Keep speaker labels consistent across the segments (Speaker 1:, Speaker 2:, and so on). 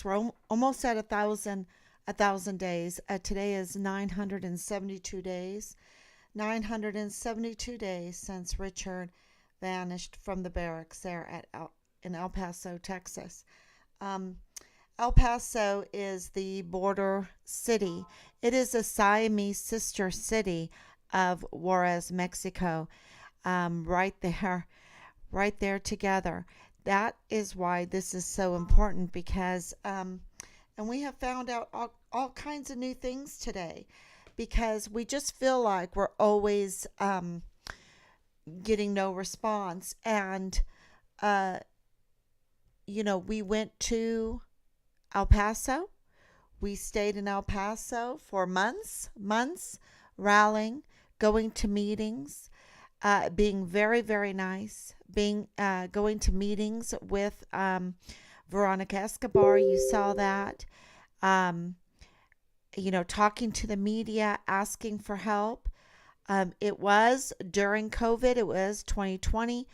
Speaker 1: We're almost at a thousand days. Today is 972 days. 972 days since Richard vanished from the barracks there in El Paso, Texas. Um, El Paso is the border city. It is a Siamese sister city of Juarez, Mexico. Right there together. That is why this is so important because, and we have found out all kinds of new things today because we just feel like we're always getting no response. And, uh, we went to El Paso. We stayed in El Paso for months, rallying, going to meetings, being very, very nice, being going to meetings with Veronica Escobar. You saw that. Um, talking to the media, asking for help. It was during COVID. It was 2020,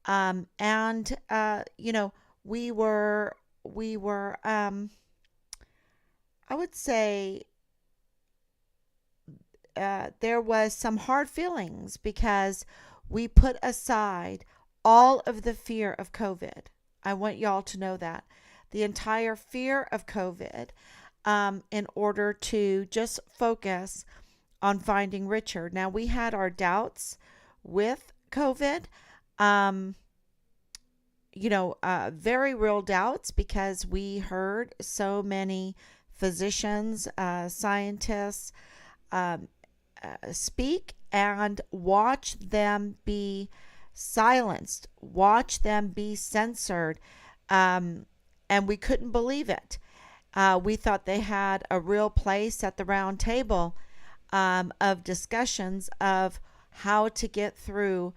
Speaker 1: and we were. I would say there was some hard feelings because we put aside all of the fear of COVID. I want y'all to know that. The entire fear of COVID, in order to just focus on finding Richard. Now, we had our doubts with COVID, um, very real doubts because we heard so many physicians, scientists, um, speak and watch them be silenced, watch them be censored. Um, and we couldn't believe it. We thought they had a real place at the round table of discussions of how to get through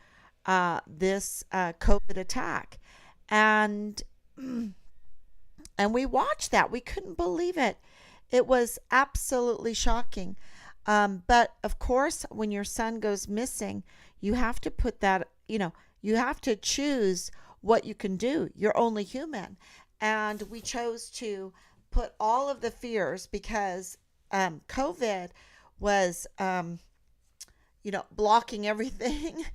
Speaker 1: this COVID attack. And and we watched that. We couldn't believe it. It was absolutely shocking. But of course, when your son goes missing, you have to put that, you have to choose what you can do. You're only human. And we chose to put all of the fears because COVID was, blocking everything.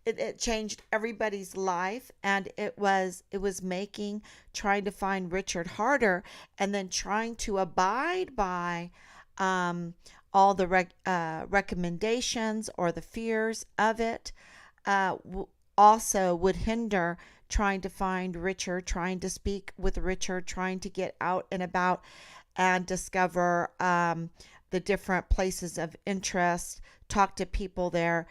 Speaker 1: It changed everybody's life, and it was making trying to find Richard harder, and then trying to abide by um, all the recommendations or the fears of it. Also would hinder trying to find Richard, trying to speak with Richard, trying to get out and about and discover the different places of interest, talk to people there.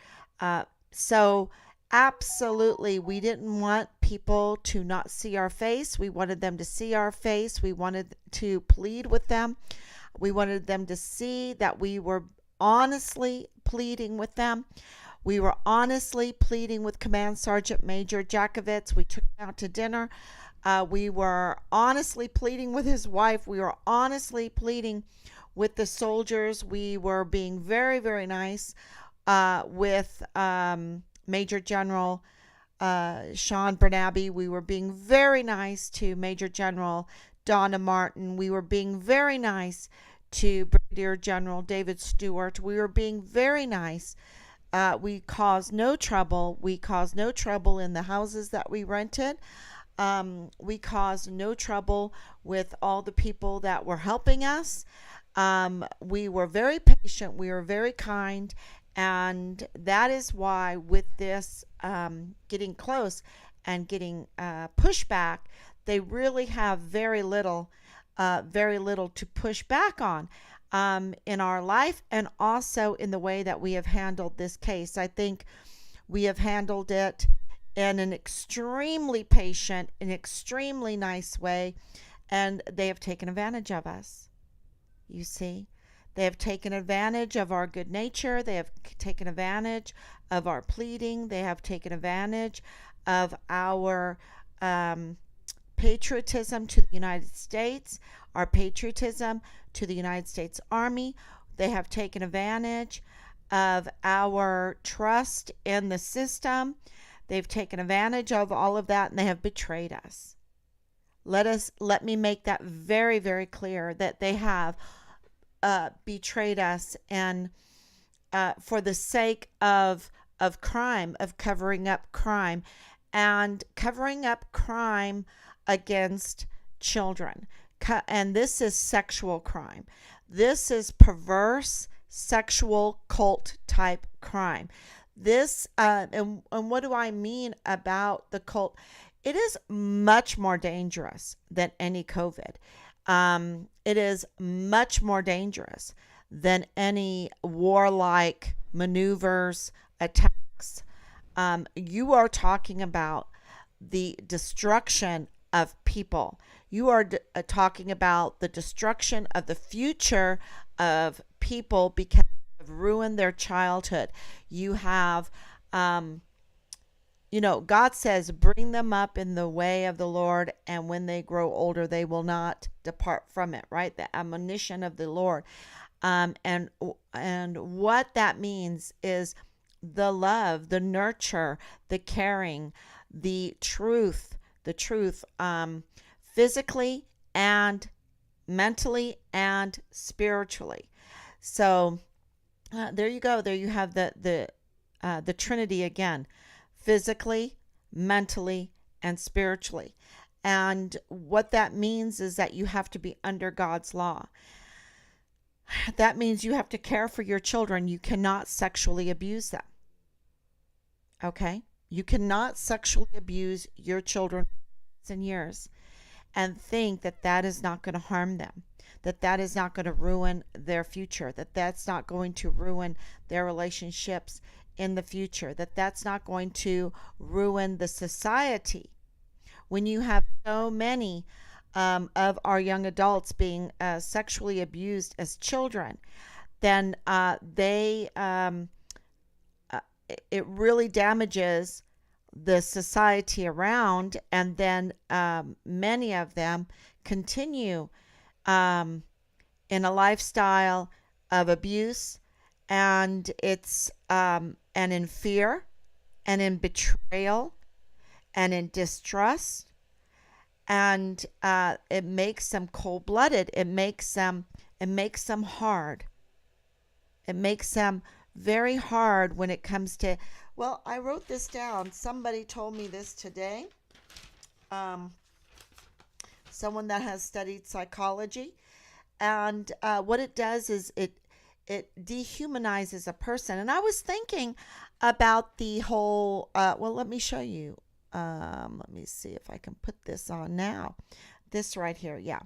Speaker 1: So, absolutely, we didn't want people to not see our face. We wanted them to see our face. We wanted to plead with them. We wanted them to see that we were honestly pleading with them. We were honestly pleading with Command Sergeant Major Jakovitz. We took him out to dinner. We were honestly pleading with his wife. We were honestly pleading with the soldiers. We were being very, very nice with Major General Sean Bernabe. We were being very nice to Major General Donna Martin. We were being very nice to Brigadier General David Stewart. We were being very nice. We caused no trouble. We caused no trouble in the houses that we rented. We caused no trouble with all the people that were helping us. We were very patient. We were very kind. And that is why, with this getting close and getting pushback, they really have very little to push back on in our life, and also in the way that we have handled this case. I think we have handled it in an extremely patient, an extremely nice way, and they have taken advantage of us. You see, they have taken advantage of our good nature. They have taken advantage of our pleading. They have taken advantage of our patriotism to the United States, our patriotism to the United States Army. They have taken advantage of our trust in the system. They've taken advantage of all of that, and they have betrayed us. Let me make that very, very clear that they have betrayed us, and for the sake of crime, of covering up crime, and covering up crime against children. And this is sexual crime. This is perverse sexual cult type crime. This and what do I mean about the cult? It is much more dangerous than any COVID. It is much more dangerous than any warlike maneuvers, attacks. You are talking about the destruction of people. You are talking about the destruction of the future of people because of ruined their childhood. You have, God says, bring them up in the way of the Lord, and when they grow older, they will not depart from it, right? The admonition of the Lord. And what that means is the love, the nurture, the caring, the truth, physically and mentally and spiritually. So there you go. There you have the Trinity again: physically, mentally, and spiritually. And what that means is that you have to be under God's law. That means you have to care for your children. You cannot sexually abuse them. Okay? You cannot sexually abuse your children in years and think that that is not going to harm them, that that is not going to ruin their future, that that's not going to ruin their relationships in the future, that that's not going to ruin the society. When you have so many of our young adults being sexually abused as children, then it really damages the society around, and then many of them continue in a lifestyle of abuse, and it's and in fear, and in betrayal, and in distrust, and it makes them cold-blooded. It makes them hard. It makes them very hard when it comes to, well, I wrote this down. Somebody told me this today. Someone that has studied psychology. And what it does is it dehumanizes a person. And I was thinking about the whole, well, let me show you. Let me see if I can put this on now. This right here, yeah.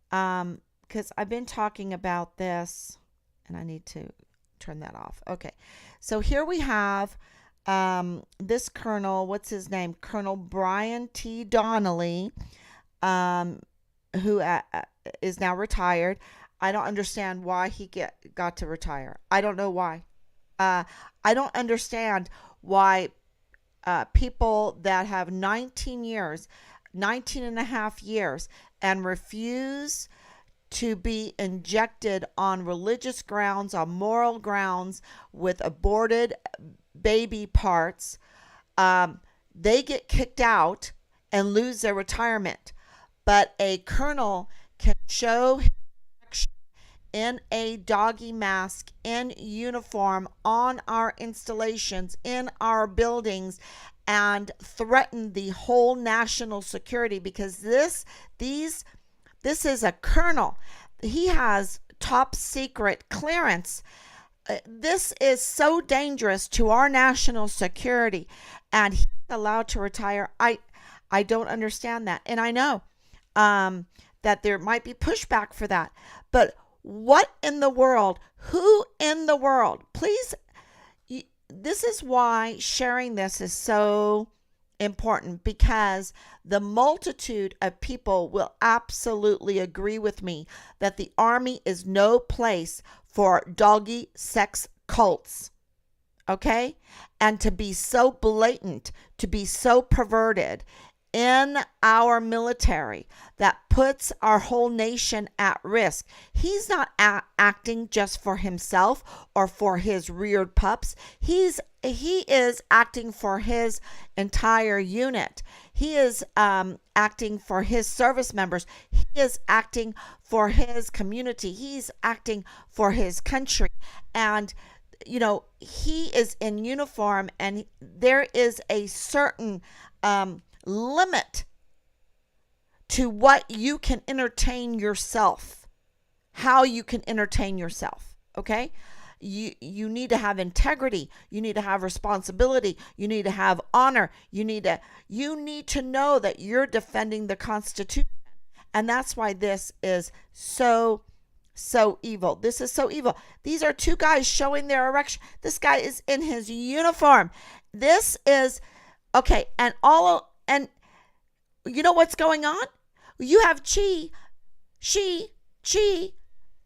Speaker 1: Because I've been talking about this, and I need to turn that off. Okay, so here we have this colonel, what's his name? Colonel Brian T. Donnelly, who is now retired. I don't understand why he got to retire. I don't know why. I don't understand why people that have 19 and a half years and refuse to be injected on religious grounds, on moral grounds, with aborted baby parts, they get kicked out and lose their retirement. But a colonel can show in a doggy mask, in uniform, on our installations, in our buildings, and threaten the whole national security, because this is a colonel. He has top secret clearance. This is so dangerous to our national security, and he's allowed to retire. I don't understand that, and I know that there might be pushback for that, but what in the world? Who in the world? Please, this is why sharing this is so important, because the multitude of people will absolutely agree with me that the Army is no place for doggy sex cults. Okay? And to be so blatant, to be so perverted, in our military that puts our whole nation at risk. He's not acting just for himself or for his reared pups. He is acting for his entire unit. He is acting for his service members. He is acting for his community. He's acting for his country. And he is in uniform, and there is a certain limit to what you can entertain yourself, how you can entertain yourself. Okay, you need to have integrity, you need to have responsibility, you need to have honor, you need to know that you're defending the Constitution. And that's why this is so evil. This is so evil. These are two guys showing their erection. This guy is in his uniform. This is okay. And you know what's going on? You have Xi,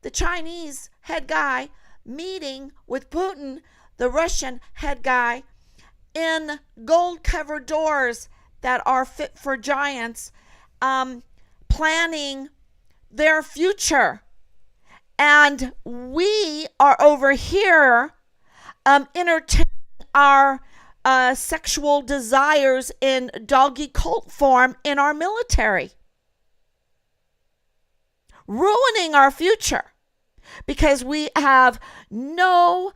Speaker 1: the Chinese head guy, meeting with Putin, the Russian head guy, in gold-covered doors that are fit for giants, planning their future. And we are over here entertaining our sexual desires in doggy cult form in our military, ruining our future because we have no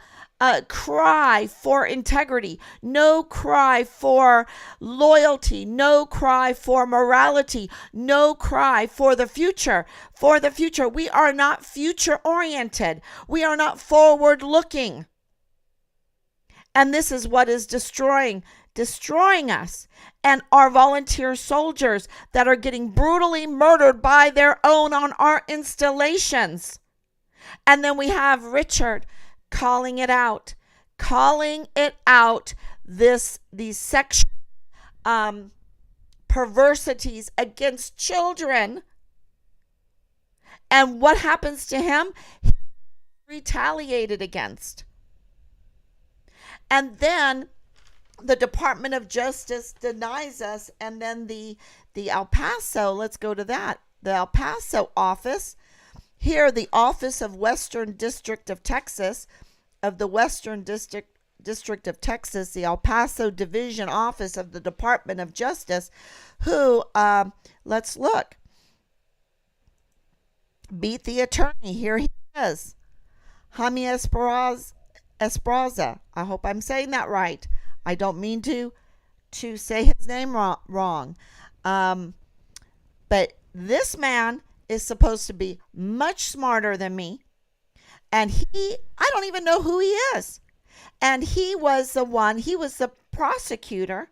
Speaker 1: cry for integrity, no cry for loyalty, no cry for morality, no cry for the future. For the future, we are not future oriented. We are not forward looking. And this is what is destroying us and our volunteer soldiers that are getting brutally murdered by their own on our installations. And then we have Richard calling it out, these sexual perversities against children. And what happens to him? He's retaliated against. And then the Department of Justice denies us. And then the El Paso, let's go to that. The El Paso office, here the Office of Western District of Texas, of the Western District of Texas, the El Paso Division Office of the Department of Justice, who, let's look, beat the attorney. Here he is, Jaime Esparza. I hope I'm saying that right. I don't mean to say his name wrong. But this man is supposed to be much smarter than me. And I don't even know who he is. And he was the prosecutor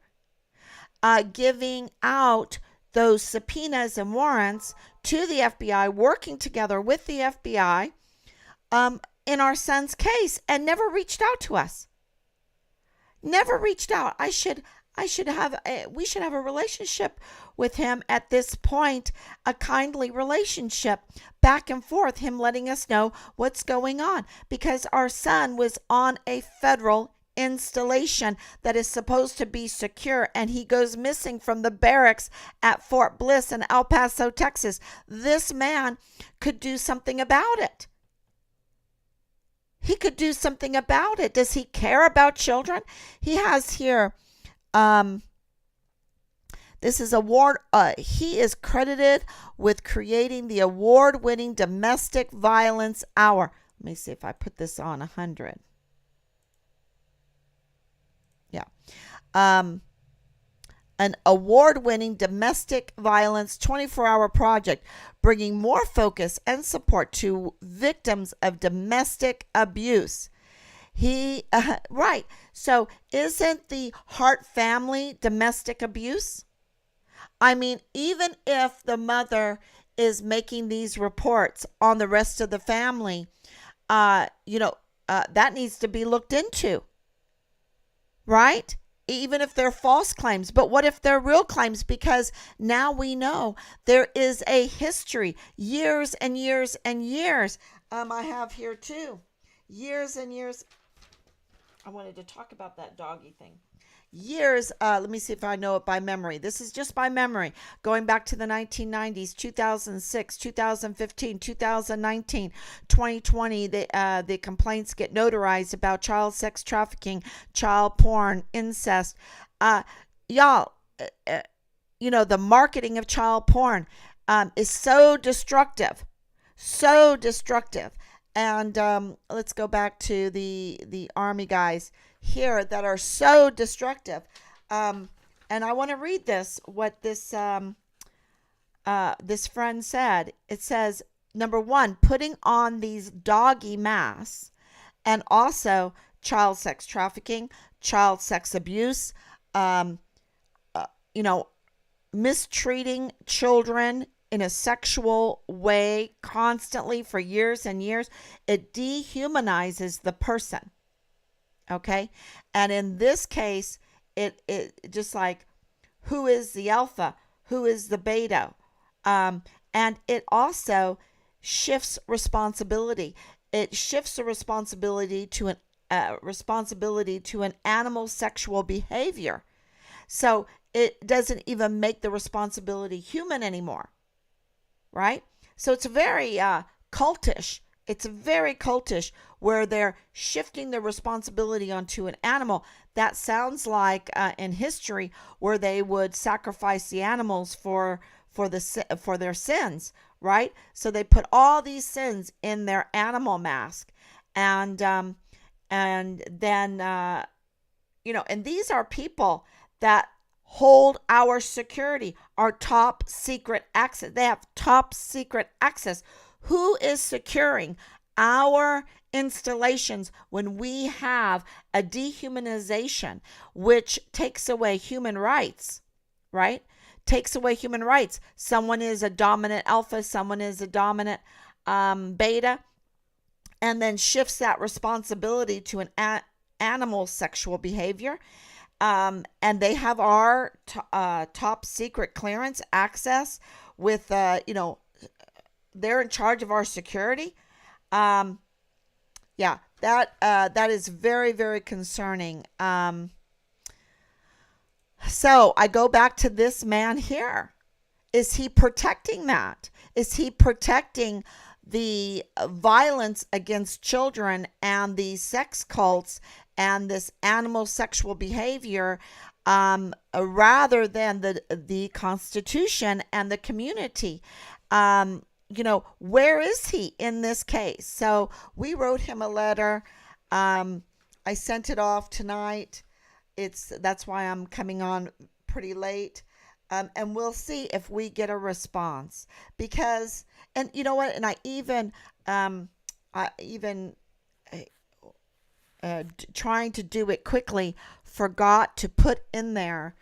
Speaker 1: giving out those subpoenas and warrants to the FBI, working together with the FBI in our son's case, and never reached out to us. Never reached out. We should have a relationship with him at this point, a kindly relationship back and forth, him letting us know what's going on, because our son was on a federal installation that is supposed to be secure, and he goes missing from the barracks at Fort Bliss in El Paso, Texas. This man could do something about it. He could do something about it. Does he care about children? He has here, this is award. He is credited with creating the award-winning Domestic Violence Hour. Let me see if I put this on 100. Yeah. An award-winning domestic violence 24-hour project, bringing more focus and support to victims of domestic abuse. Right. So isn't the Hart family domestic abuse? I mean, even if the mother is making these reports on the rest of the family, that needs to be looked into. Right? Even if they're false claims. But what if they're real claims? Because now we know there is a history, years and years and years. I have here too, years and years. I wanted to talk about that doggy thing. years. Let me see if I know it by memory. This is just by memory. Going back to the 1990s, 2006, 2015, 2019, 2020, the complaints get notarized about child sex trafficking, child porn, incest. Y'all, the marketing of child porn is so destructive, so destructive. And let's go back to the Army guys here that are so destructive. And I want to read what this friend said. It says, number one, putting on these doggy masks, and also child sex trafficking, child sex abuse, mistreating children in a sexual way constantly for years and years. It dehumanizes the person. Okay. And in this case, it just like, who is the alpha? Who is the beta? And it also shifts responsibility. It shifts the responsibility to an animal sexual behavior. So it doesn't even make the responsibility human anymore. Right? So it's very cultish. It's very cultish, where they're shifting the responsibility onto an animal. That sounds like in history, where they would sacrifice the animals for their sins, right? So they put all these sins in their animal mask, and then and these are people that hold our security, our top secret access. They have top secret access. Who is securing our installations when we have a dehumanization, which takes away human rights, right? Takes away human rights. Someone is a dominant alpha, someone is a dominant beta, and then shifts that responsibility to an animal sexual behavior. And they have our top secret clearance access with, they're in charge of our security. That is very, very concerning. So I go back to this man here. Is he protecting that? Is he protecting the violence against children and the sex cults and this animal sexual behavior, rather than the Constitution and the community? Where is he in this case? So we wrote him a letter. I sent it off tonight. That's why I'm coming on pretty late. And we'll see if we get a response, because, and you know what? And I even trying to do it quickly, forgot to put in there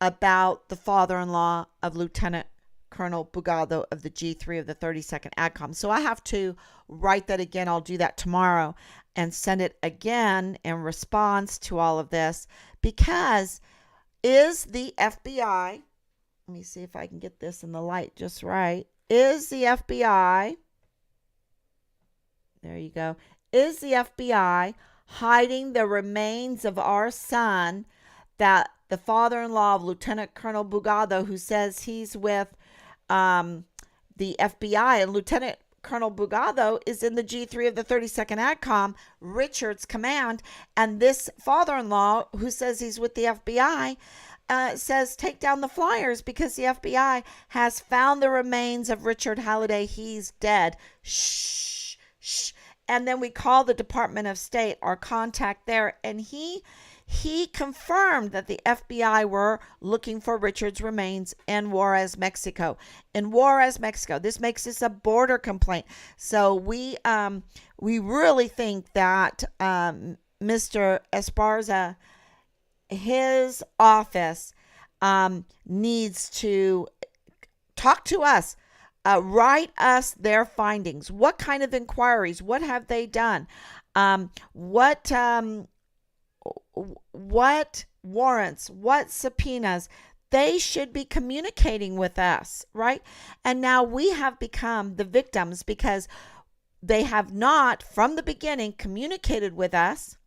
Speaker 1: about the father-in-law of Lieutenant Colonel Bugado of the G3 of the 32nd ADCOM. So I have to write that again. I'll do that tomorrow and send it again in response to all of this, because is the FBI, let me see if I can get this in the light just right. Is the FBI, there you go, is the FBI hiding the remains of our son, that the father-in-law of Lieutenant Colonel Bugado, who says he's with the FBI, and Lieutenant Colonel Bugado is in the G3 of the 32nd ADCOM, Richard's command, and this father-in-law who says he's with the FBI says take down the flyers because the FBI has found the remains of Richard Halliday. He's dead. Shh, shh. And then we call the Department of State, our contact there, and he confirmed that the FBI were looking for Richard's remains in Juarez, Mexico. In Juarez, Mexico. This makes this a border complaint. So we really think that Mr. Esparza, his office, needs to talk to us. Write us their findings. What kind of inquiries? What have they done? What warrants? What subpoenas? They should be communicating with us, right? And now we have become the victims because they have not, from the beginning, communicated with us.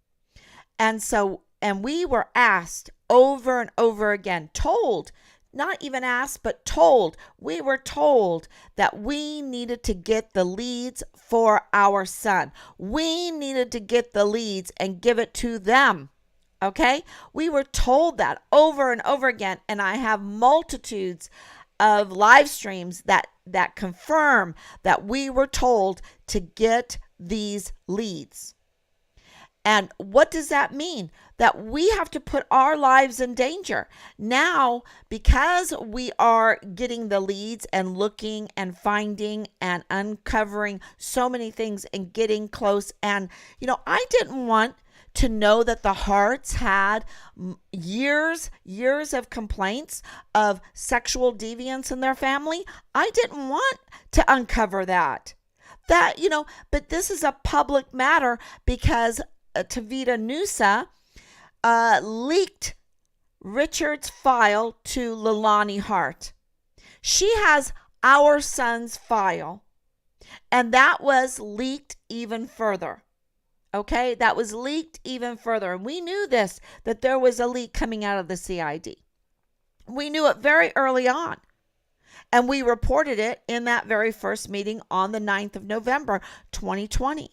Speaker 1: And so And we were asked over and over again, told, not even asked, but told. We were told that we needed to get the leads for our son. We needed to get the leads and give it to them. Okay? We were told that over and over again. And I have multitudes of live streams that confirm that we were told to get these leads. And what does that mean? That we have to put our lives in danger. Now, because we are getting the leads and looking and finding and uncovering so many things and getting close. And, I didn't want to know that the Harts had years of complaints of sexual deviance in their family. I didn't want to uncover that. But this is a public matter because Tavita Nusa leaked Richard's file to Leilani Hart. She has our son's file, and that was leaked even further. Okay, that was leaked even further. And we knew this, that there was a leak coming out of the CID. We knew it very early on. And we reported it in that very first meeting on the 9th of November, 2020.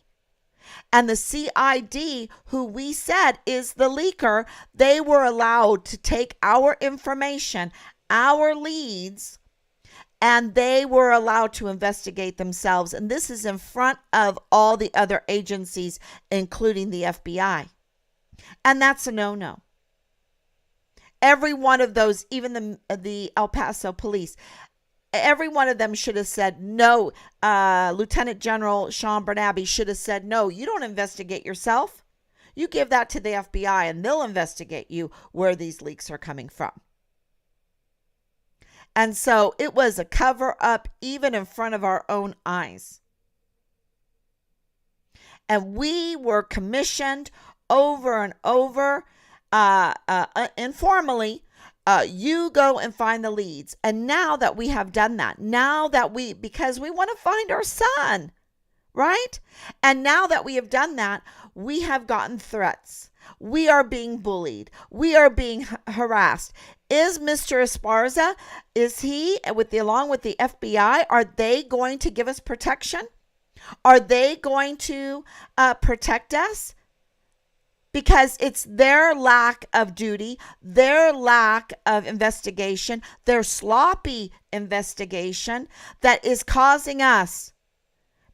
Speaker 1: And the CID, who we said is the leaker, they were allowed to take our information, our leads, and they were allowed to investigate themselves. And this is in front of all the other agencies, including the FBI. And that's a no-no. Every one of those, even the El Paso police, every one of them should have said no. Lieutenant General Sean Bernabe should have said, no, you don't investigate yourself. You give that to the FBI and they'll investigate you where these leaks are coming from. And so it was a cover up even in front of our own eyes. And we were commissioned over and over, informally, you go and find the leads. And now that we have done that, because we want to find our son, right? And now that we have done that, we have gotten threats. We are being bullied. We are being harassed. Is Mr. Esparza, is he, along with the FBI, are they going to give us protection? Are they going to protect us? Because it's their lack of duty, their lack of investigation, their sloppy investigation that is causing us,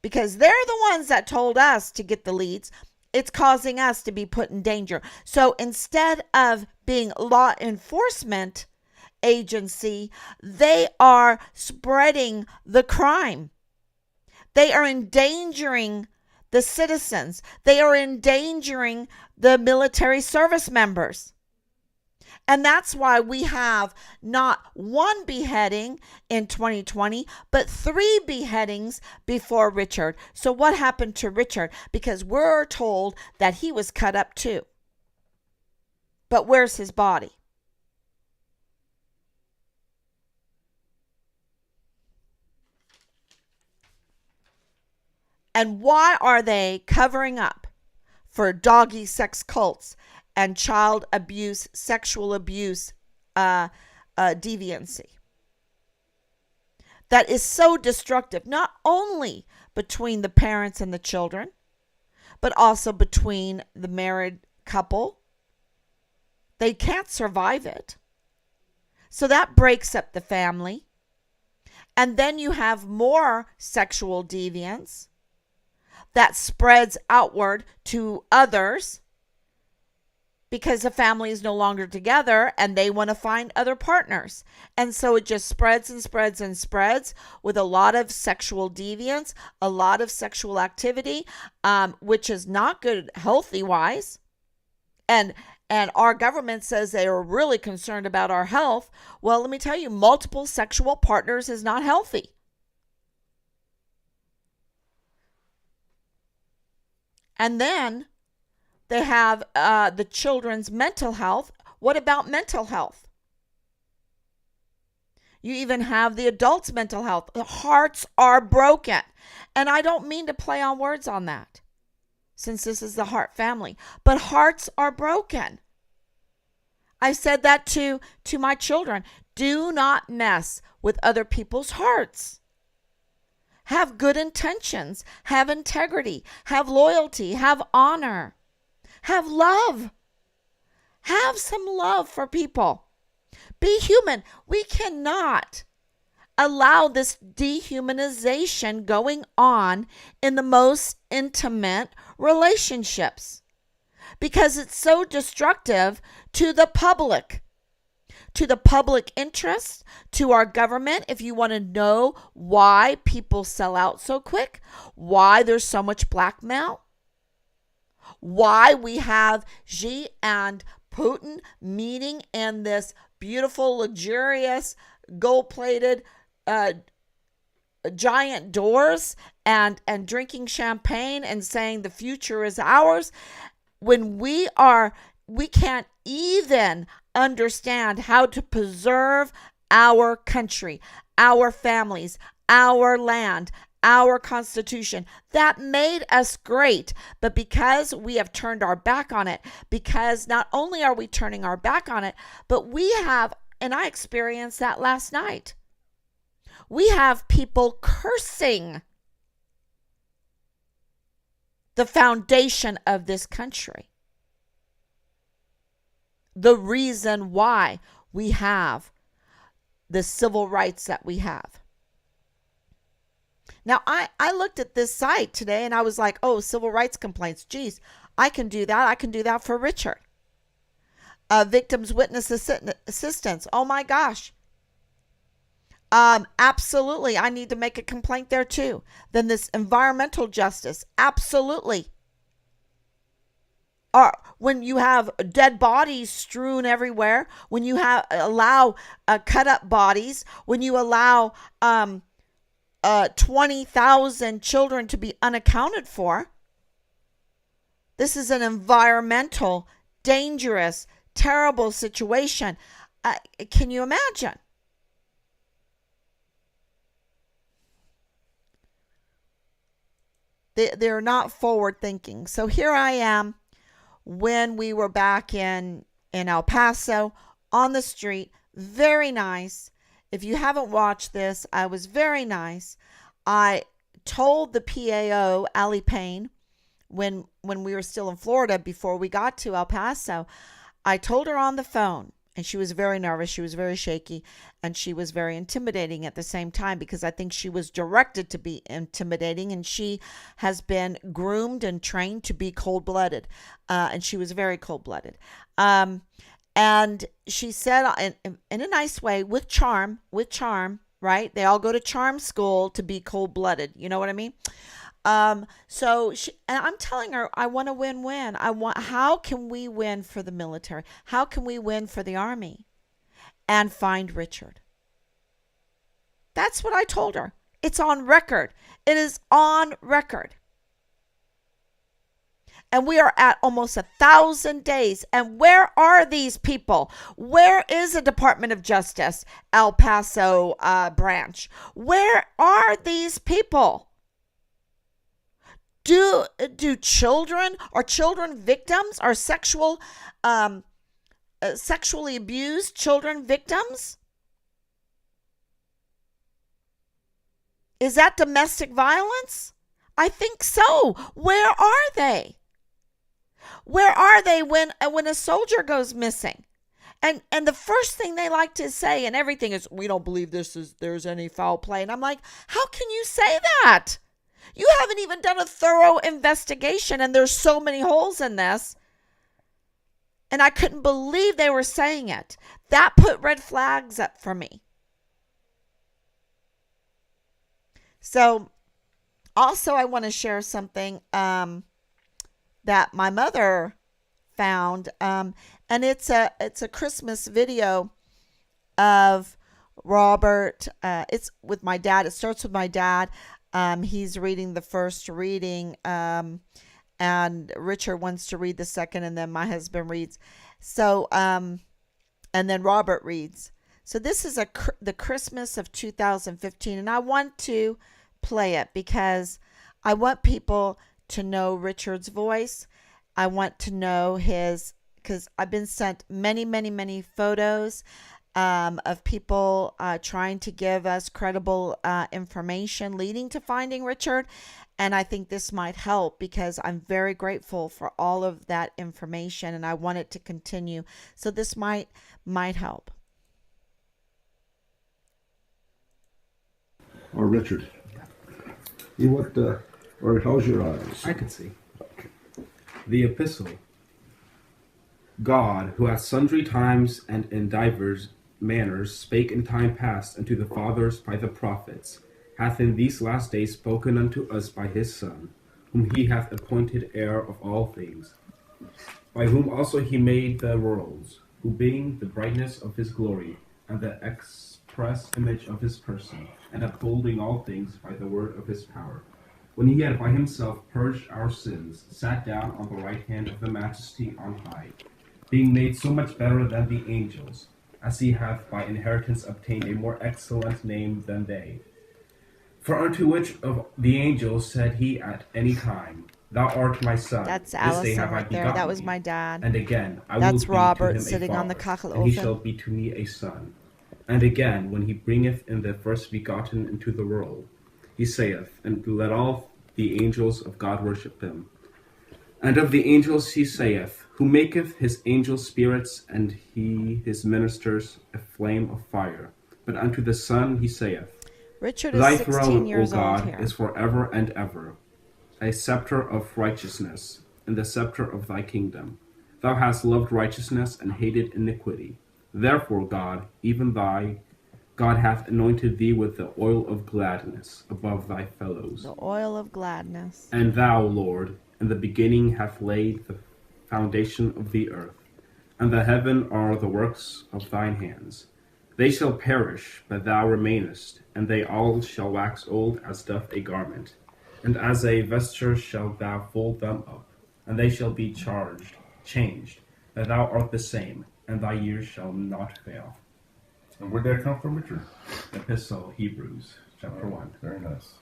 Speaker 1: because they're the ones that told us to get the leads, it's causing us to be put in danger. So instead of being law enforcement agency, they are spreading the crime. They are endangering the citizens. They are endangering the military service members. And that's why we have not one beheading in 2020, but 3 beheadings before Richard. So what happened to Richard? Because we're told that he was cut up too. But where's his body? And why are they covering up for doggy sex cults and child abuse, sexual abuse, deviancy? That is so destructive, not only between the parents and the children, but also between the married couple. They can't survive it. So that breaks up the family. And then you have more sexual deviance that spreads outward to others because the family is no longer together and they want to find other partners. And so it just spreads and spreads and spreads with a lot of sexual deviance, a lot of sexual activity, which is not good healthy-wise. And our government says they are really concerned about our health. Well, let me tell you, multiple sexual partners is not healthy. And then they have the children's mental health. What about mental health? You even have the adults' mental health. The hearts are broken. And I don't mean to play on words on that, since this is the Hart family. But hearts are broken. I said that to my children. Do not mess with other people's hearts. Have good intentions, have integrity, have loyalty, have honor, have love. Have some love for people. Be human. We cannot allow this dehumanization going on in the most intimate relationships because it's so destructive to the public interest, to our government. If you want to know why people sell out so quick, why there's so much blackmail, why we have Xi and Putin meeting in this beautiful, luxurious, gold-plated giant doors and drinking champagne and saying the future is ours, when we can't even understand how to preserve our country, our families, our land, our Constitution that made us great. But because we have turned our back on it, because not only are we turning our back on it, but we have, and I experienced that last night, we have people cursing the foundation of this country. The reason why we have the civil rights that we have. Now, I looked at this site today and I was like, oh, civil rights complaints. Geez, I can do that. I can do that for Richard. Victims witness assistance. Oh my gosh. Absolutely. I need to make a complaint there too. Then this environmental justice. Absolutely. Or when you have dead bodies strewn everywhere, when you allow cut up bodies, when you allow 20,000 children to be unaccounted for. This is an environmental, dangerous, terrible situation. Can you imagine? They're not forward thinking. So here I am when we were back in El Paso on the street. Very nice. If you haven't watched this, I was very nice. I told the PAO, Allie Payne, when we were still in Florida before we got to El Paso, I told her on the phone, and she was very nervous. She was very shaky, and she was very intimidating at the same time because I think she was directed to be intimidating, and she has been groomed and trained to be cold-blooded, and she was very cold-blooded. And she said in a nice way, with charm, right? They all go to charm school to be cold-blooded. You know what I mean? So and I'm telling her, I want to win-win. How can we win for the military? How can we win for the Army and find Richard? That's what I told her. It's on record. It is on record. And we are at almost 1,000 days. And where are these people? Where is the Department of Justice, El Paso branch? Where are these people? Do children, are children victims? Are sexually abused children victims? Is that domestic violence? I think so. Where are they? Where are they when a soldier goes missing? And the first thing they like to say and everything is, we don't believe there's any foul play. And I'm like, how can you say that? You haven't even done a thorough investigation, and there's so many holes in this. And I couldn't believe they were saying it. That put red flags up for me. So also I want to share something that my mother found, and it's a Christmas video of Robert. It's with my dad. It starts with my dad. He's reading the first reading, and Richard wants to read the second, and then my husband reads. So, and then Robert reads. So this is the Christmas of 2015, and I want to play it because I want people to know Richard's voice. I want to know his because I've been sent many, many, many photos of people trying to give us credible information leading to finding Richard. And I think this might help because I'm very grateful for all of that information and I want it to continue. So this might help.
Speaker 2: Or Richard, or how's your eyes?
Speaker 3: I could see. The epistle. God, who at sundry times and in divers manners spake in time past unto the fathers by the prophets, hath in these last days spoken unto us by his Son, whom he hath appointed heir of all things, by whom also he made the worlds, who being the brightness of his glory, and the express image of his person, and upholding all things by the word of his power, when he had by himself purged our sins, sat down on the right hand of the majesty on high, being made so much better than the angels, as he hath by inheritance obtained a more excellent name than they. For unto which of the angels said he at any time, Thou art my son,
Speaker 1: That's
Speaker 3: this day
Speaker 1: Allison
Speaker 3: have I
Speaker 1: right there.
Speaker 3: begotten
Speaker 1: That was
Speaker 3: thee.
Speaker 1: my dad.
Speaker 3: And again, I
Speaker 1: That's
Speaker 3: will be
Speaker 1: Robert
Speaker 3: to him a
Speaker 1: sitting on the
Speaker 3: father, and he shall
Speaker 1: Kachelofen.
Speaker 3: be to me a son. And again, when he bringeth in the first begotten into the world, he saith, And let all the angels of God worship him. And of the angels he saith, Who maketh his angels spirits, and he his ministers a flame of fire. But unto the Son he saith,
Speaker 1: Richard is
Speaker 3: Thy
Speaker 1: 16
Speaker 3: throne, O
Speaker 1: years old
Speaker 3: God,
Speaker 1: here.
Speaker 3: is forever and ever, a scepter of righteousness, and the scepter of thy kingdom. Thou hast loved righteousness and hated iniquity. Therefore, God, even thy God hath anointed thee with the oil of gladness above thy fellows.
Speaker 1: The oil of gladness.
Speaker 3: And thou, Lord, in the beginning hath laid the foundation of the earth, and the heaven are the works of thine hands. They shall perish, but thou remainest, and they all shall wax old as doth a garment. And as a vesture shalt thou fold them up, and they shall be changed, that thou art the same, and thy years shall not fail.
Speaker 2: And where'd that come from, Richard?
Speaker 3: Epistle, Hebrews, chapter 1.
Speaker 2: Very nice.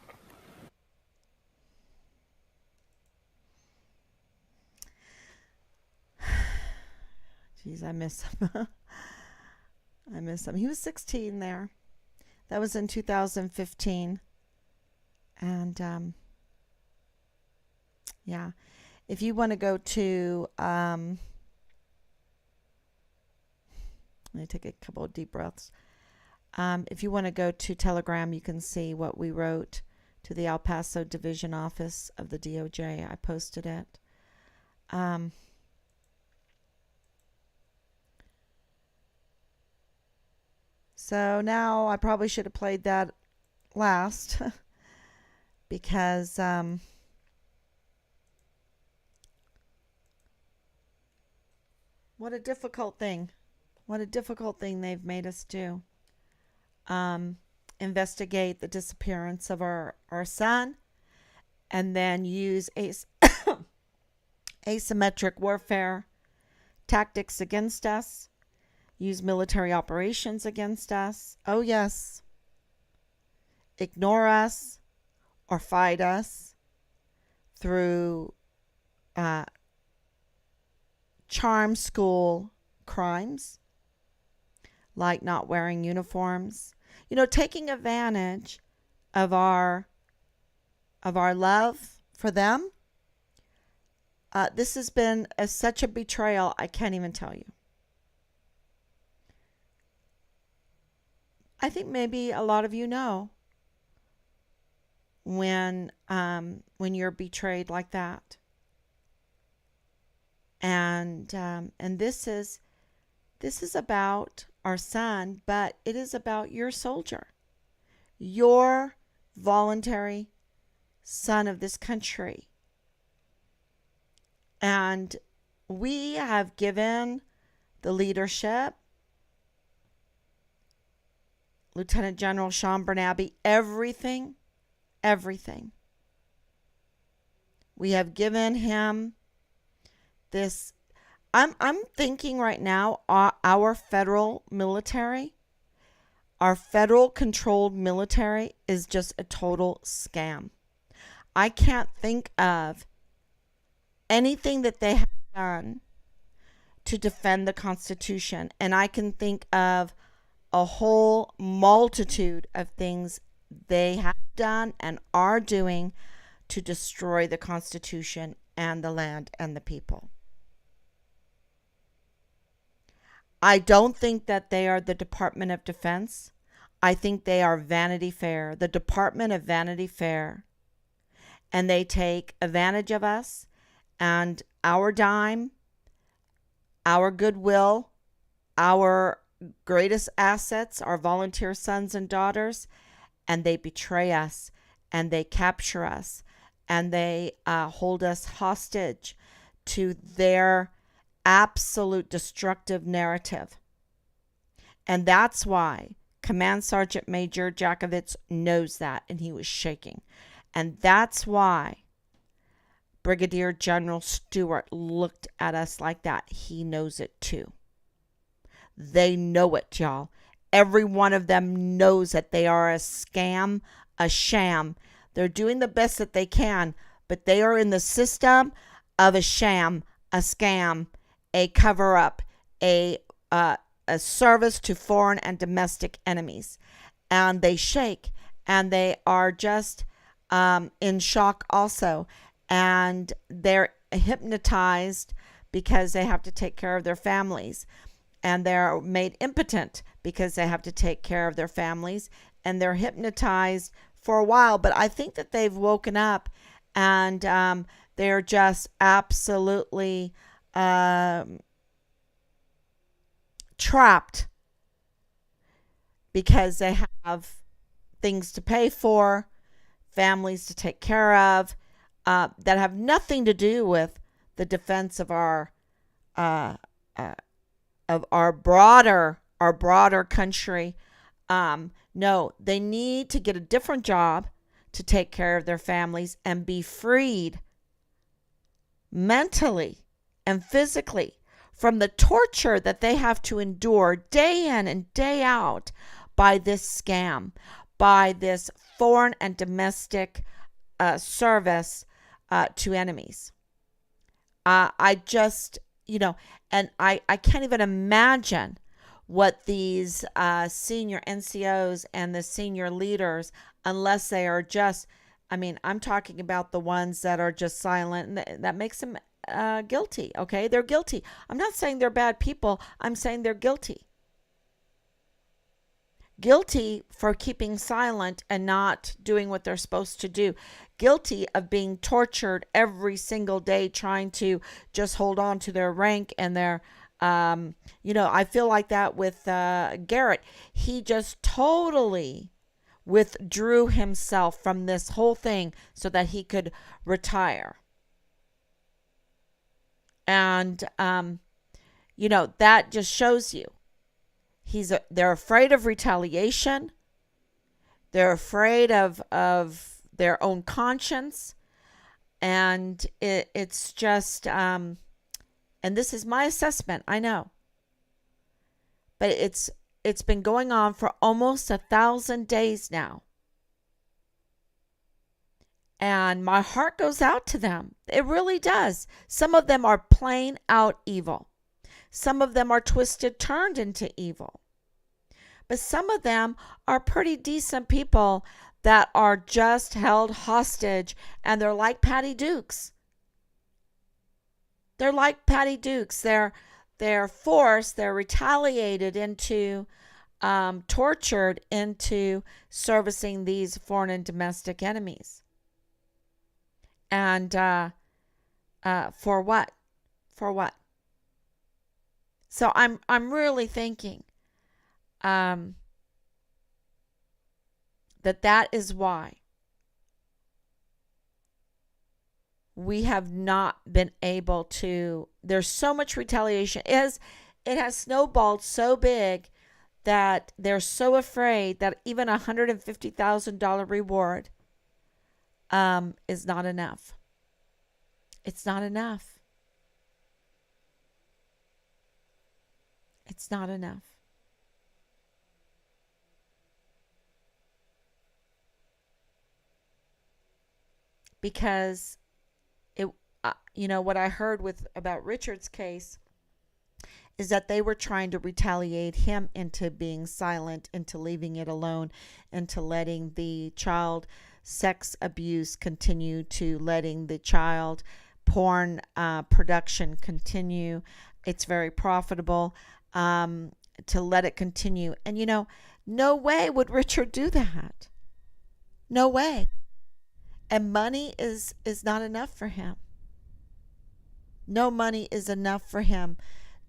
Speaker 1: Jeez, I miss him. I miss him. He was 16 there. That was in 2015. And yeah, if you want to go to, let me take a couple of deep breaths. If you want to go to Telegram, you can see what we wrote to the El Paso Division Office of the DOJ. I posted it. So now I probably should have played that last because what a difficult thing. What a difficult thing they've made us do. Investigate the disappearance of our son and then use asymmetric warfare tactics against us. Use military operations against us. Oh, yes. Ignore us or fight us through charm school crimes like not wearing uniforms. You know, taking advantage of our love for them. This has been such a betrayal, I can't even tell you. I think maybe a lot of you know when you're betrayed like that, and this is about our son, but it is about your soldier, your voluntary son of this country, and we have given the leadership. Lieutenant General Sean Bernabe, everything. We have given him this. I'm thinking right now, our federal military, our federal controlled military is just a total scam. I can't think of anything that they have done to defend the Constitution. And I can think of a whole multitude of things they have done and are doing to destroy the Constitution and the land and the people. I don't think that they are the Department of Defense. I think they are Vanity Fair, the Department of Vanity Fair. And they take advantage of us and our dime, our goodwill, our greatest assets, our volunteer sons and daughters, and they betray us and they capture us and they hold us hostage to their absolute destructive narrative. And that's why Command Sergeant Major Jakovitz knows that, and he was shaking. And that's why Brigadier General Stewart looked at us like that. He knows it too. They know it, y'all. Every one of them knows that they are a scam, a sham. They're doing the best that they can, but they are in the system of a sham, a scam, a cover-up, a service to foreign and domestic enemies. And they shake, and they are just in shock also. And they're hypnotized because they have to take care of their families. And they're made impotent because they have to take care of their families. And they're hypnotized for a while. But I think that they've woken up, and they're just absolutely trapped because they have things to pay for, families to take care of, that have nothing to do with the defense of our broader country. No, they need to get a different job to take care of their families and be freed mentally and physically from the torture that they have to endure day in and day out by this scam, by this foreign and domestic service to enemies. I just, and I can't even imagine what these senior NCOs and the senior leaders, unless they are just, I'm talking about the ones that are just silent, and that makes them guilty. Okay, they're guilty. I'm not saying they're bad people. I'm saying they're guilty. Guilty for keeping silent and not doing what they're supposed to do. Guilty of being tortured every single day, trying to just hold on to their rank and their, I feel like that with Garrett. He just totally withdrew himself from this whole thing so that he could retire. And, that just shows you. They're afraid of retaliation. They're afraid of their own conscience. And it's just, and this is my assessment, I know. But it's been going on for almost 1,000 days now. And my heart goes out to them. It really does. Some of them are plain out evil. Some of them are twisted, turned into evil. But some of them are pretty decent people that are just held hostage, and they're like Patty Dukes. They're like Patty Dukes. They're forced, they're retaliated into, tortured into servicing these foreign and domestic enemies. And for what? For what? So I'm really thinking that is why we have not been able to. There's so much retaliation. It has snowballed so big that they're so afraid that even $150,000 reward is not enough. It's not enough. It's not enough. Because what I heard about Richard's case is that they were trying to retaliate him into being silent, into leaving it alone, into letting the child sex abuse continue, to letting the child porn production continue. It's very profitable, to let it continue. And no way would Richard do that. No way. And money is not enough for him. No money is enough for him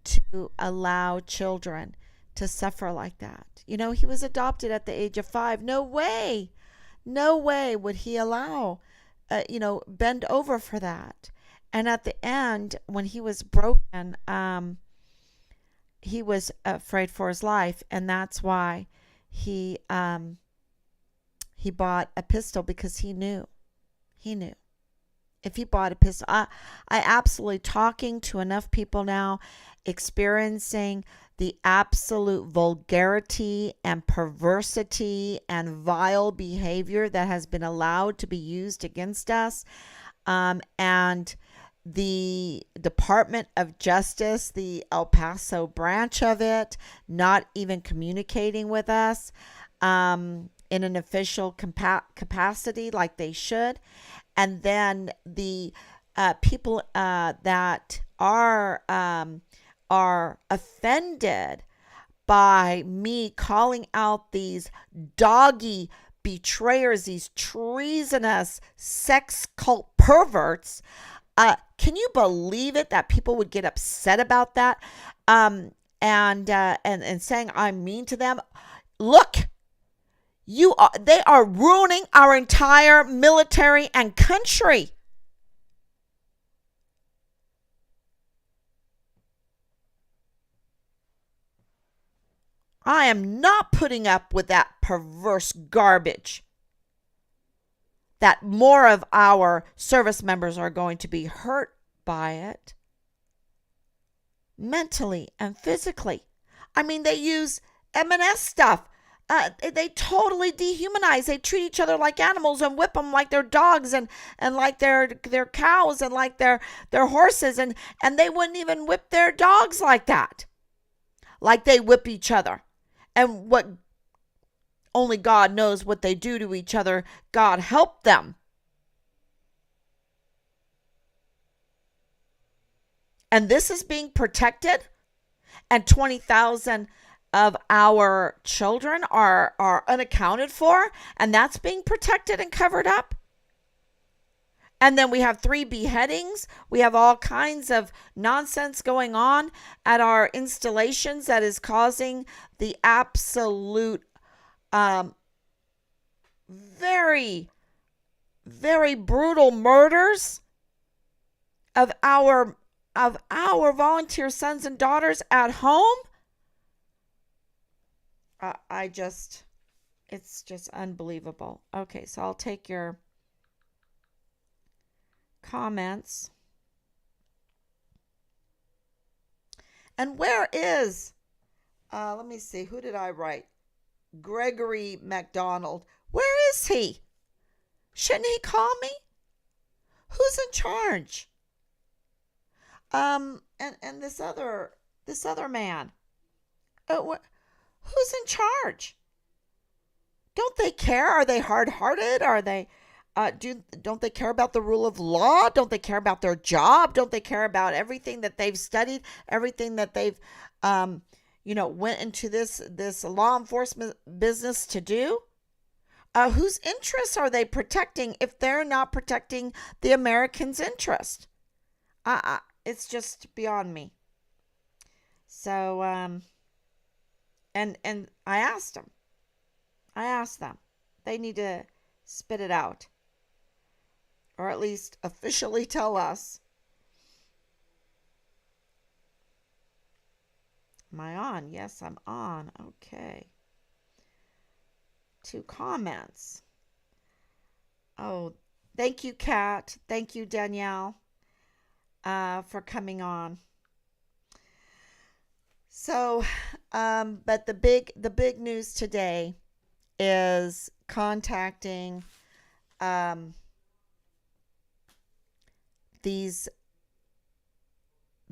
Speaker 1: to allow children to suffer like that. He was adopted at the age of 5. No way would he allow, bend over for that. And at the end, when he was broken, he was afraid for his life, and that's why he bought a pistol, because he knew if he bought a pistol. I absolutely, talking to enough people now, experiencing the absolute vulgarity and perversity and vile behavior that has been allowed to be used against us, and the Department of Justice, the El Paso branch of it, not even communicating with us in an official capacity like they should. And then the people that are offended by me calling out these doggy betrayers, these treasonous sex cult perverts. Can you believe it that people would get upset about that? And saying I'm mean to them. Look, they are ruining our entire military and country. I am not putting up with that perverse garbage. That more of our service members are going to be hurt by it, mentally and physically. I mean, they use M&S stuff. They totally dehumanize. They treat each other like animals and whip them like they're dogs and like they're cows and like they're horses. And they wouldn't even whip their dogs like that, like they whip each other. And what only God knows what they do to each other. God help them. And this is being protected. And 20,000 of our children are unaccounted for. And that's being protected and covered up. And then we have 3 beheadings. We have all kinds of nonsense going on at our installations that is causing the absolute very, very brutal murders of our volunteer sons and daughters at home. It's just unbelievable. Okay, so I'll take your comments. And where is, let me see, who did I write? Gregory McDonald. Where is he? Shouldn't he call me? Who's in charge? And this other man. Who's in charge? Don't they care? Are they hard-hearted? Are they don't they care about the rule of law? Don't they care about their job? Don't they care about everything that they've studied, everything that they've went into this law enforcement business to do? Whose interests are they protecting if they're not protecting the Americans' interest? It's just beyond me. So, and I asked them. They need to spit it out, or at least officially tell us. Am I on? Yes, I'm on. Okay. 2 comments. Oh, thank you, Kat. Thank you, Danielle, for coming on. So, but the big news today is contacting the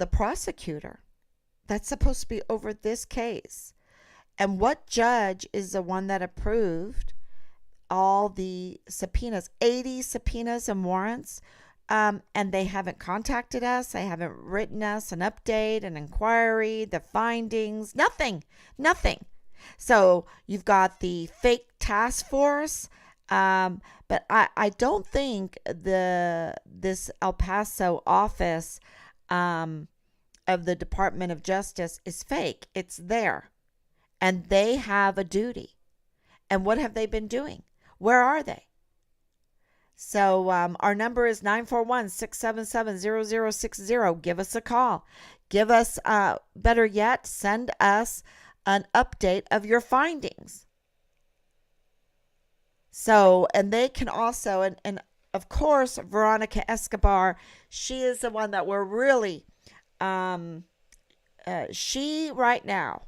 Speaker 1: prosecutor That's supposed to be over this case. And what judge is the one that approved all the subpoenas, 80 subpoenas and warrants? And they haven't contacted us. They haven't written us an update, an inquiry, the findings, nothing, nothing. So you've got the fake task force. But I don't think this El Paso office of the Department of Justice is fake. It's there. And they have a duty. And what have they been doing? Where are they? So our number is 941-677-0060. Give us a call. Give us, better yet, send us an update of your findings. So, and they can also, and of course, Veronica Escobar, she is the one that we're really, she right now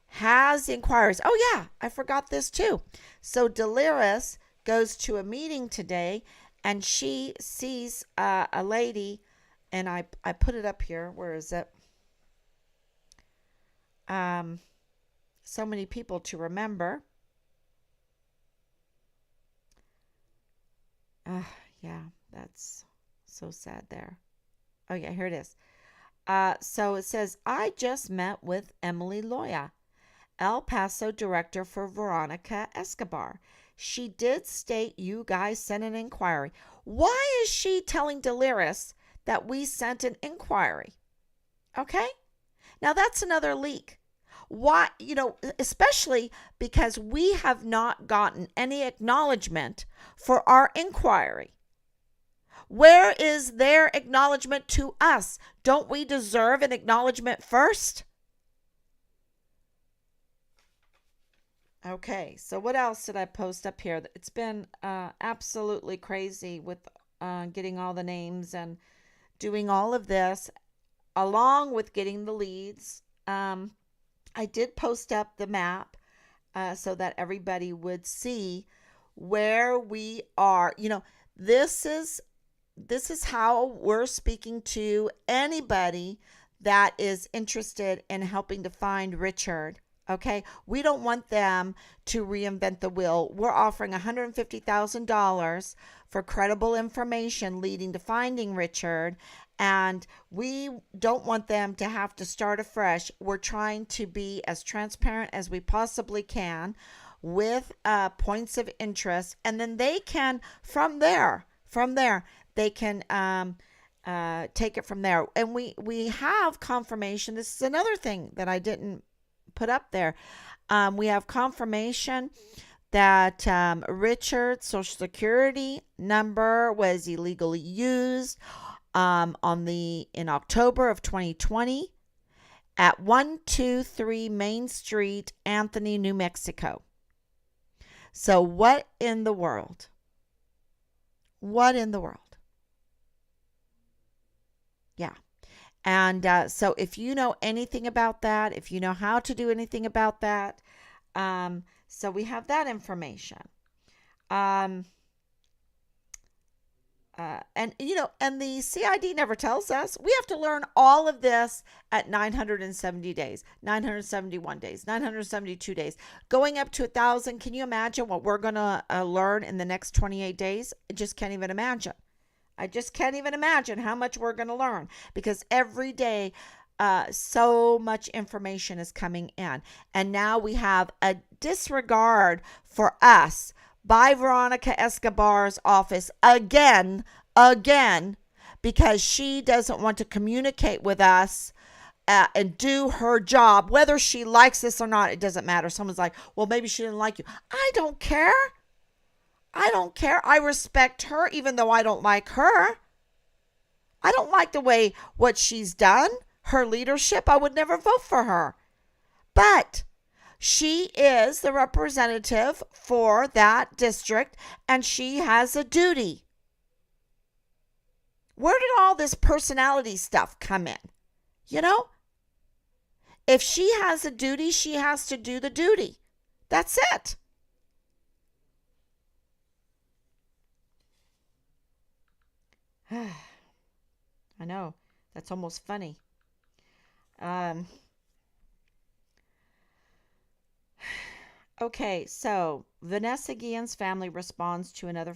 Speaker 1: has inquiries. Oh yeah, I forgot this too. So Delirious goes to a meeting today, and she sees a lady, and I put it up here. Where is it? So many people to remember. Yeah, that's so sad there. Oh yeah, here it is. So it says, I just met with Emily Loya, El Paso director for Veronica Escobar. She did state you guys sent an inquiry. Why is she telling Delirious that we sent an inquiry? Okay? Now that's another leak. Why, especially because we have not gotten any acknowledgement for our inquiry. Where is their acknowledgement to us? Don't we deserve an acknowledgement first? Okay, so what else did I post up here? It's been absolutely crazy with getting all the names and doing all of this, along with getting the leads. I did post up the map so that everybody would see where we are. This is how we're speaking to anybody that is interested in helping to find Richard. Okay, we don't want them to reinvent the wheel. We're offering $150,000 for credible information leading to finding Richard, and we don't want them to have to start afresh. We're trying to be as transparent as we possibly can with points of interest, and then they can from there they can take it from there. And we have confirmation. This is another thing that I didn't put up there. We have confirmation that Richard's social security number was illegally used in October of 2020 at 123 Main Street, Anthony, New Mexico. So what in the world? What in the world? Yeah. And so if you know anything about that, if you know how to do anything about that, so we have that information. And the CID never tells us. We have to learn all of this at 970 days, 971 days, 972 days, going up to 1,000. Can you imagine what we're going to learn in the next 28 days? I just can't even imagine. I just can't even imagine how much we're going to learn, because every day so much information is coming in. And now we have a disregard for us by Veronica Escobar's office again, because she doesn't want to communicate with us and do her job. Whether she likes this or not, it doesn't matter. Someone's like, well, maybe she didn't like you. I don't care. I respect her, even though I don't like her. I don't like what she's done, her leadership. I would never vote for her. But she is the representative for that district, and she has a duty. Where did all this personality stuff come in? If she has a duty, she has to do the duty. That's it. I know. That's almost funny. Um, okay, so Vanessa Guillen's family responds to another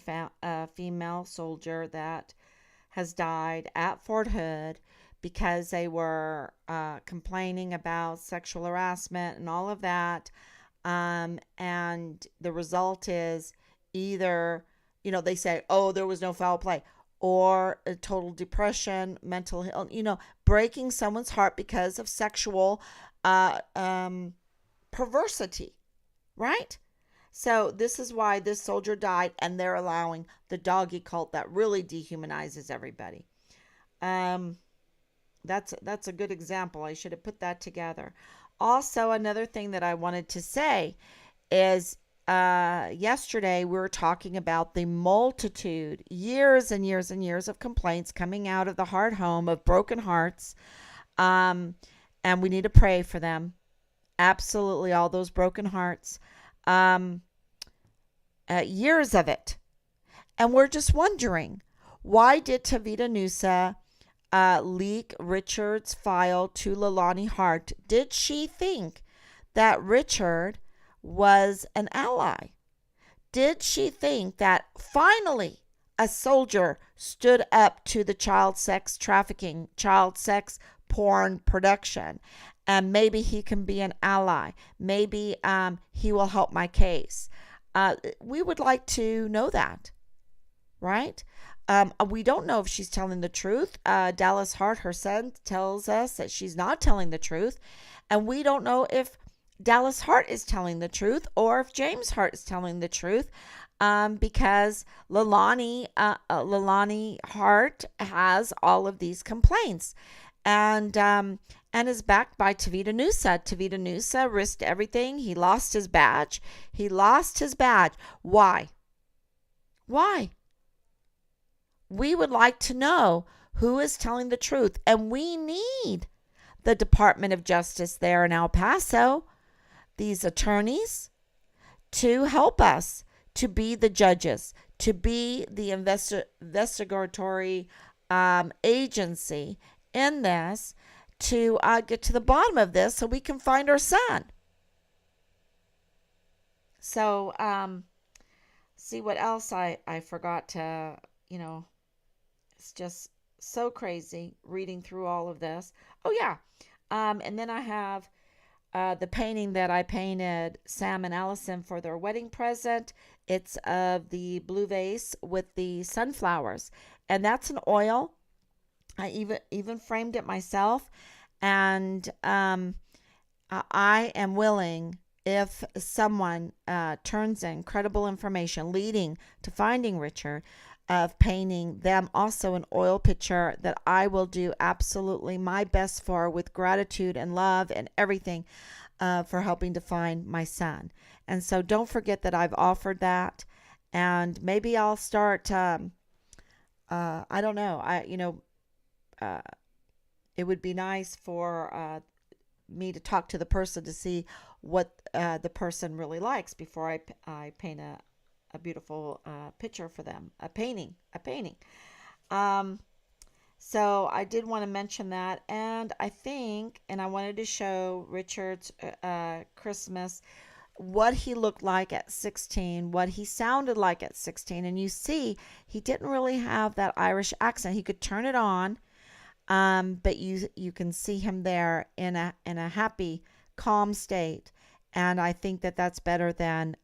Speaker 1: female soldier that has died at Fort Hood because they were complaining about sexual harassment and all of that. And the result is either, they say, oh, there was no foul play, or a total depression, mental health, breaking someone's heart because of sexual uh, um, perversity, right? So this is why this soldier died, and they're allowing the doggy cult that really dehumanizes everybody. Um, that's a good example. I should have put that together. Also, another thing that I wanted to say is yesterday we were talking about the multitude, years and years and years of complaints coming out of the heart home of broken hearts. Um, and we need to pray for them. Absolutely, all those broken hearts. Um, Years of it. And we're just wondering, why did Tavita Nusa leak Richard's file to Leilani Hart? Did she think that Richard was an ally? Did she think that finally a soldier stood up to the child sex trafficking, child sex porn production, and maybe he can be an ally? Maybe he will help my case. We would like to know that, right? We don't know if she's telling the truth. Dallas Hart, her son, tells us that she's not telling the truth. And we don't know if Dallas Hart is telling the truth or if James Hart is telling the truth, because Leilani Hart has all of these complaints, and is backed by Tavita Nusa. Tavita Nusa risked everything. He lost his badge. Why? Why? We would like to know who is telling the truth, and we need the Department of Justice there in El Paso, these attorneys, to help us, to be the judges, to be the investigatory agency in this, to get to the bottom of this so we can find our son. So, see what else I forgot to, it's just so crazy reading through all of this. Oh, yeah. And then I have the painting that I painted Sam and Allison for their wedding present. It's of the blue vase with the sunflowers, and that's an oil. I even framed it myself, and I am willing, if someone turns in credible information leading to finding Richard, of painting them also an oil picture that I will do absolutely my best for, with gratitude and love and everything, for helping to find my son. And so don't forget that I've offered that, and maybe I'll start. I don't know. It would be nice for me to talk to the person to see what the person really likes before I paint a beautiful picture for them, a painting. So I did want to mention that, and I wanted to show Richard's Christmas, what he looked like at 16, what he sounded like at 16, and you see he didn't really have that Irish accent. He could turn it on, but you can see him there in a happy, calm state, and I think that that's better than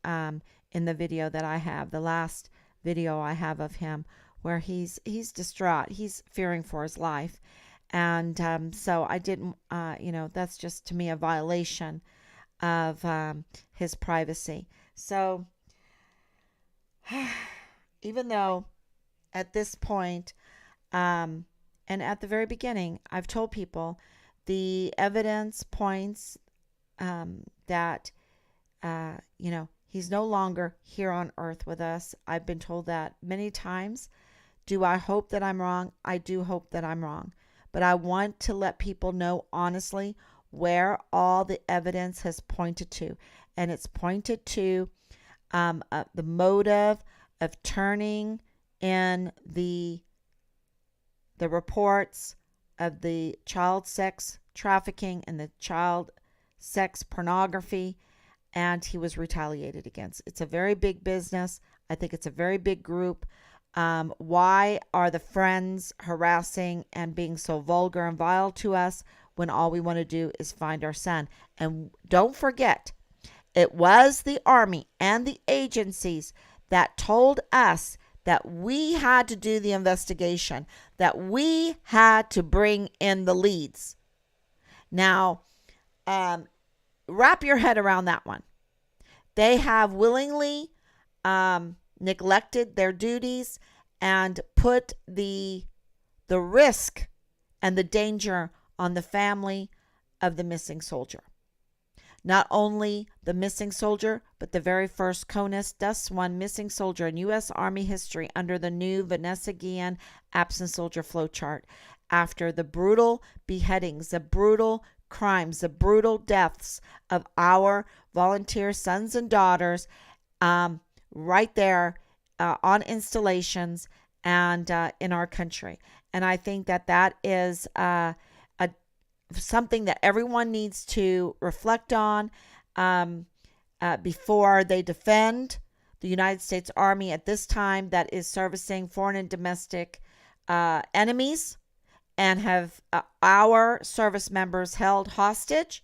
Speaker 1: in the video that I have, the last video I have of him, where he's distraught, he's fearing for his life, and so I didn't, that's just to me a violation of his privacy. So even though at this point, and at the very beginning, I've told people the evidence points that, he's no longer here on earth with us. I've been told that many times. Do I hope that I'm wrong? I do hope that I'm wrong. But I want to let people know honestly where all the evidence has pointed to. And it's pointed to the motive of turning in the reports of the child sex trafficking and the child sex pornography, and he was retaliated against. It's a very big business. I think it's a very big group. Why are the friends harassing and being so vulgar and vile to us when all we want to do is find our son? And don't forget, it was the Army and the agencies that told us that we had to do the investigation, that we had to bring in the leads. Now, wrap your head around that one. They have willingly neglected their duties and put the risk and the danger on the family of the missing soldier. Not only the missing soldier, but the very first CONUS DUS 1 missing soldier in U.S. Army history under the new Vanessa Guillen absent soldier flowchart. After the brutal beheadings, the brutal crimes, the brutal deaths of our volunteer sons and daughters, right there on installations and in our country. And I think that is something that everyone needs to reflect on before they defend the United States Army at this time that is servicing foreign and domestic enemies and have our service members held hostage.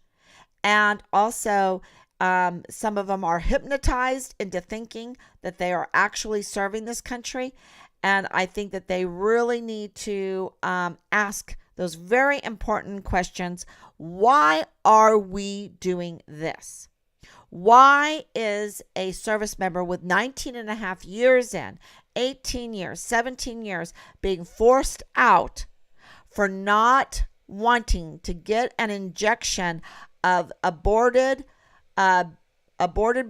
Speaker 1: And also, some of them are hypnotized into thinking that they are actually serving this country. And I think that they really need to ask those very important questions. Why are we doing this? Why is a service member with 19 and a half years in, 18 years, 17 years being forced out for not wanting to get an injection of aborted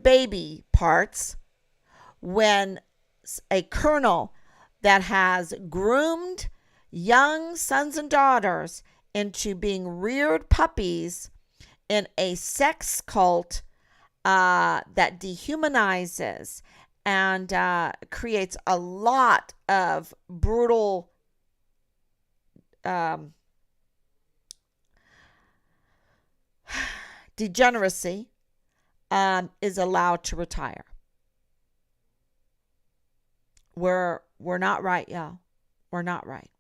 Speaker 1: baby parts when a colonel that has groomed young sons and daughters into being reared puppies in a sex cult that dehumanizes and creates a lot of brutal degeneracy, is allowed to retire. We're not right, y'all. We're not right.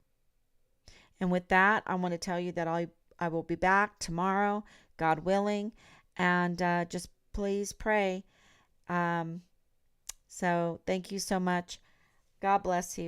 Speaker 1: And with that, I want to tell you that I will be back tomorrow, God willing, and just please pray. So thank you so much. God bless you.